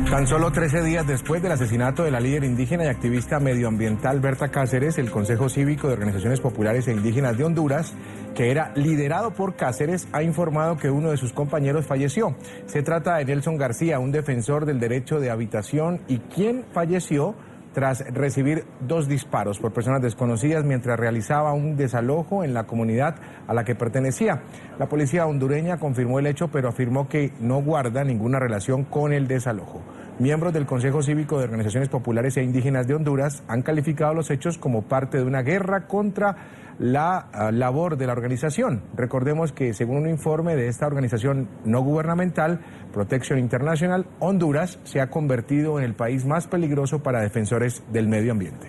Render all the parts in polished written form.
Tan solo 13 días después del asesinato de la líder indígena y activista medioambiental Berta Cáceres, el Consejo Cívico de Organizaciones Populares e Indígenas de Honduras, que era liderado por Cáceres, ha informado que uno de sus compañeros falleció. Se trata de Nelson García, un defensor del derecho de habitación y quien falleció tras recibir 2 disparos por personas desconocidas mientras realizaba un desalojo en la comunidad a la que pertenecía. La policía hondureña confirmó el hecho, pero afirmó que no guarda ninguna relación con el desalojo. Miembros del Consejo Cívico de Organizaciones Populares e Indígenas de Honduras han calificado los hechos como parte de una guerra contra la labor de la organización. Recordemos que según un informe de esta organización no gubernamental, Protection International, Honduras se ha convertido en el país más peligroso para defensores del medio ambiente.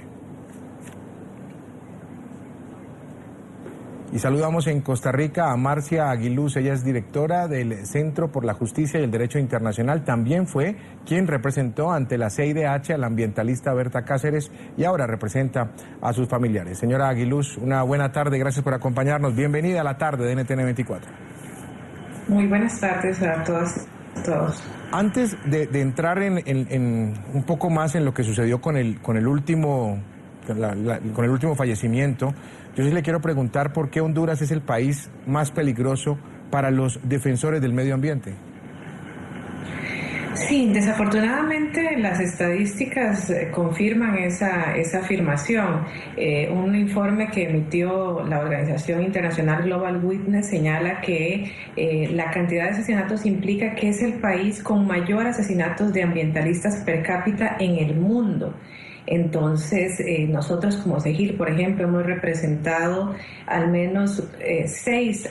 Y saludamos en Costa Rica a Marcia Aguiluz, ella es directora del Centro por la Justicia y el Derecho Internacional. También fue quien representó ante la CIDH a la ambientalista Berta Cáceres y ahora representa a sus familiares. Señora Aguiluz, una buena tarde, gracias por acompañarnos. Bienvenida a la tarde de NTN 24. Muy buenas tardes a todas y todos. Antes de entrar en un poco más en lo que sucedió con el último fallecimiento, yo sí le quiero preguntar por qué Honduras es el país más peligroso para los defensores del medio ambiente. Sí, desafortunadamente las estadísticas confirman esa afirmación. Un informe que emitió la organización internacional Global Witness señala que la cantidad de asesinatos implica que es el país con mayor asesinatos de ambientalistas per cápita en el mundo. Entonces, nosotros como CEGIL, por ejemplo, hemos representado al menos 6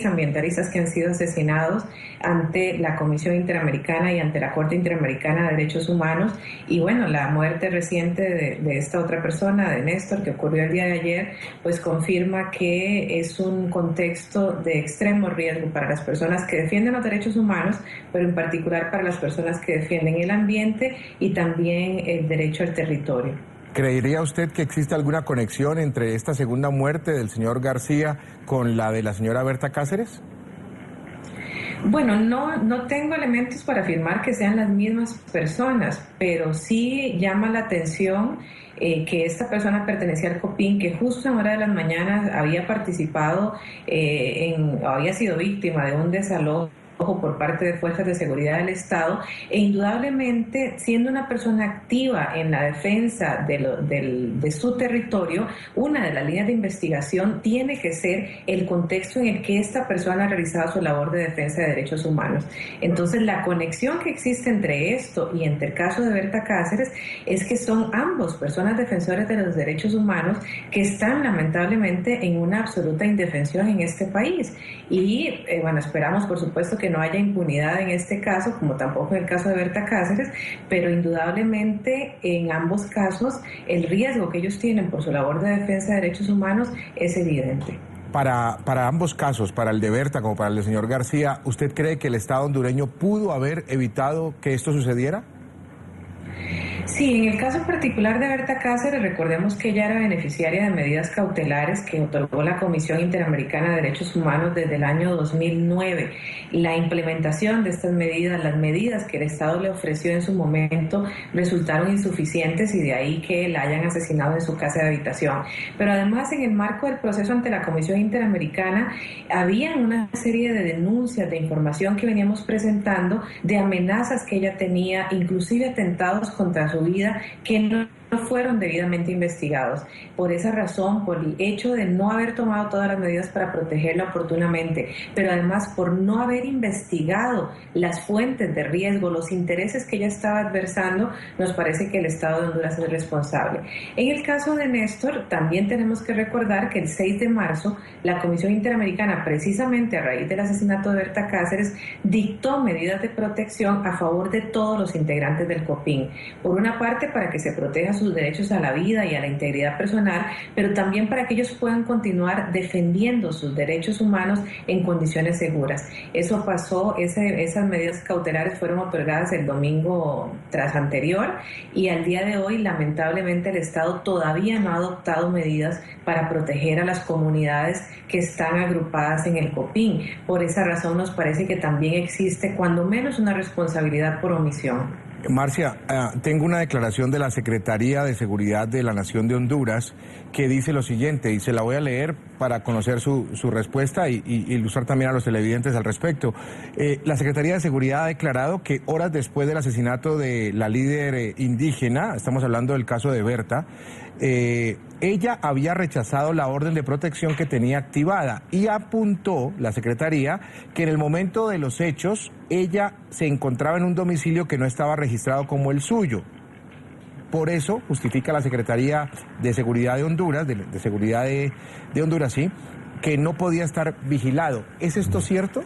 ambientalistas que han sido asesinados ante la Comisión Interamericana y ante la Corte Interamericana de Derechos Humanos. Y bueno, la muerte reciente de esta otra persona, de Néstor, que ocurrió el día de ayer, pues confirma que es un contexto de extremo riesgo para las personas que defienden los derechos humanos, pero en particular para las personas que defienden el ambiente y también el derecho al territorio. ¿Creería usted que existe alguna conexión entre esta segunda muerte del señor García con la de la señora Berta Cáceres? Bueno, no tengo elementos para afirmar que sean las mismas personas, pero sí llama la atención que esta persona pertenecía al COPIN, que justo en hora de las mañanas había participado, había sido víctima de un desalojo por parte de fuerzas de seguridad del Estado, e indudablemente siendo una persona activa en la defensa de su territorio, una de las líneas de investigación tiene que ser el contexto en el que esta persona ha realizado su labor de defensa de derechos humanos. Entonces, la conexión que existe entre esto y entre el caso de Berta Cáceres es que son ambos personas defensores de los derechos humanos que están lamentablemente en una absoluta indefensión en este país. Y bueno, esperamos por supuesto que no haya impunidad en este caso, como tampoco en el caso de Berta Cáceres, pero indudablemente en ambos casos el riesgo que ellos tienen por su labor de defensa de derechos humanos es evidente. Para ambos casos, para el de Berta como para el del señor García, ¿usted cree que el Estado hondureño pudo haber evitado que esto sucediera? Sí, en el caso particular de Berta Cáceres, recordemos que ella era beneficiaria de medidas cautelares que otorgó la Comisión Interamericana de Derechos Humanos desde el año 2009. La implementación de estas medidas, las medidas que el Estado le ofreció en su momento, resultaron insuficientes y de ahí que la hayan asesinado en su casa de habitación. Pero además, en el marco del proceso ante la Comisión Interamericana, había una serie de denuncias, de información que veníamos presentando, de amenazas que ella tenía, inclusive atentados contra su vida, que no fueron debidamente investigados. Por esa razón, por el hecho de no haber tomado todas las medidas para protegerla oportunamente, pero además por no haber investigado las fuentes de riesgo, los intereses que ella estaba adversando, nos parece que el Estado de Honduras es responsable. En el caso de Néstor, también tenemos que recordar que el 6 de marzo, la Comisión Interamericana, precisamente a raíz del asesinato de Berta Cáceres, dictó medidas de protección a favor de todos los integrantes del COPIN. Por una parte, para que se proteja su sus derechos a la vida y a la integridad personal, pero también para que ellos puedan continuar defendiendo sus derechos humanos en condiciones seguras. Eso pasó, esas medidas cautelares fueron otorgadas el domingo tras anterior, y al día de hoy lamentablemente el Estado todavía no ha adoptado medidas para proteger a las comunidades que están agrupadas en el Copín. Por esa razón nos parece que también existe cuando menos una responsabilidad por omisión. Marcia, tengo una declaración de la Secretaría de Seguridad de la Nación de Honduras que dice lo siguiente, y se la voy a leer para conocer su respuesta y ilustrar también a los televidentes al respecto. La Secretaría de Seguridad ha declarado que horas después del asesinato de la líder indígena, estamos hablando del caso de Berta, ella había rechazado la orden de protección que tenía activada y apuntó la Secretaría que en el momento de los hechos ella se encontraba en un domicilio que no estaba registrado como el suyo. Por eso justifica la Secretaría de Seguridad de Honduras, de Seguridad de Honduras, sí, que no podía estar vigilado. ¿Es esto cierto?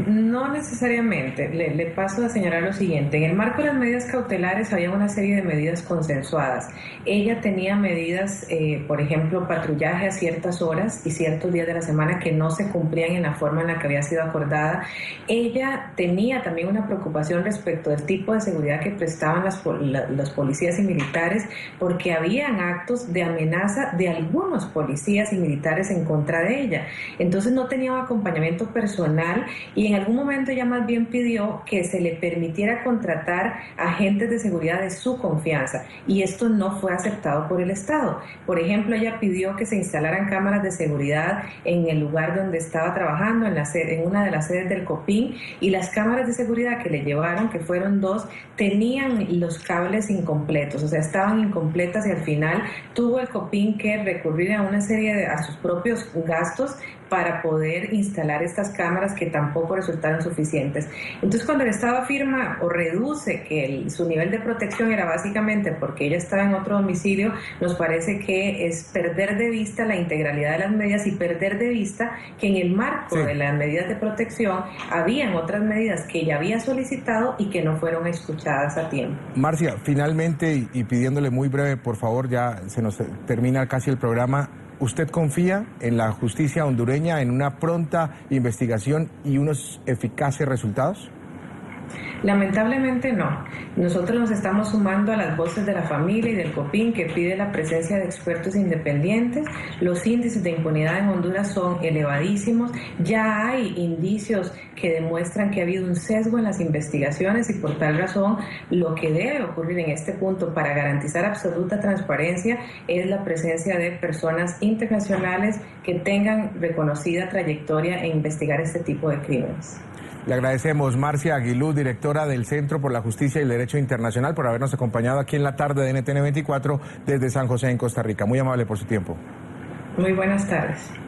No necesariamente. Le paso a señalar lo siguiente. En el marco de las medidas cautelares había una serie de medidas consensuadas. Ella tenía medidas, por ejemplo, patrullaje a ciertas horas y ciertos días de la semana que no se cumplían en la forma en la que había sido acordada. Ella tenía también una preocupación respecto del tipo de seguridad que prestaban los policías y militares, porque habían actos de amenaza de algunos policías y militares en contra de ella. Entonces no tenía un acompañamiento personal, y en algún momento ella más bien pidió que se le permitiera contratar agentes de seguridad de su confianza, y esto no fue aceptado por el Estado. Por ejemplo, ella pidió que se instalaran cámaras de seguridad en el lugar donde estaba trabajando, en una de las sedes del Copín, y las cámaras de seguridad que le llevaron, que fueron 2, tenían los cables incompletos, o sea, estaban incompletas, y al final tuvo el Copín que recurrir a una serie a sus propios gastos para poder instalar estas cámaras que tampoco resultaron suficientes. Entonces, cuando el Estado afirma o reduce que su nivel de protección era básicamente porque ella estaba en otro domicilio, nos parece que es perder de vista la integralidad de las medidas y perder de vista que en el marco de las medidas de protección habían otras medidas que ella había solicitado y que no fueron escuchadas a tiempo. Marcia, finalmente, y pidiéndole muy breve, por favor, ya se nos termina casi el programa, ¿usted confía en la justicia hondureña, en una pronta investigación y unos eficaces resultados? Lamentablemente no. Nosotros nos estamos sumando a las voces de la familia y del Copín, que pide la presencia de expertos independientes. Los índices de impunidad en Honduras son elevadísimos. Ya hay indicios que demuestran que ha habido un sesgo en las investigaciones, y por tal razón lo que debe ocurrir en este punto para garantizar absoluta transparencia es la presencia de personas internacionales que tengan reconocida trayectoria en investigar este tipo de crímenes. Le agradecemos, Marcia Aguilú, directora del Centro por la Justicia y el Derecho Internacional, por habernos acompañado aquí en la tarde de NTN 24 desde San José, en Costa Rica. Muy amable por su tiempo. Muy buenas tardes.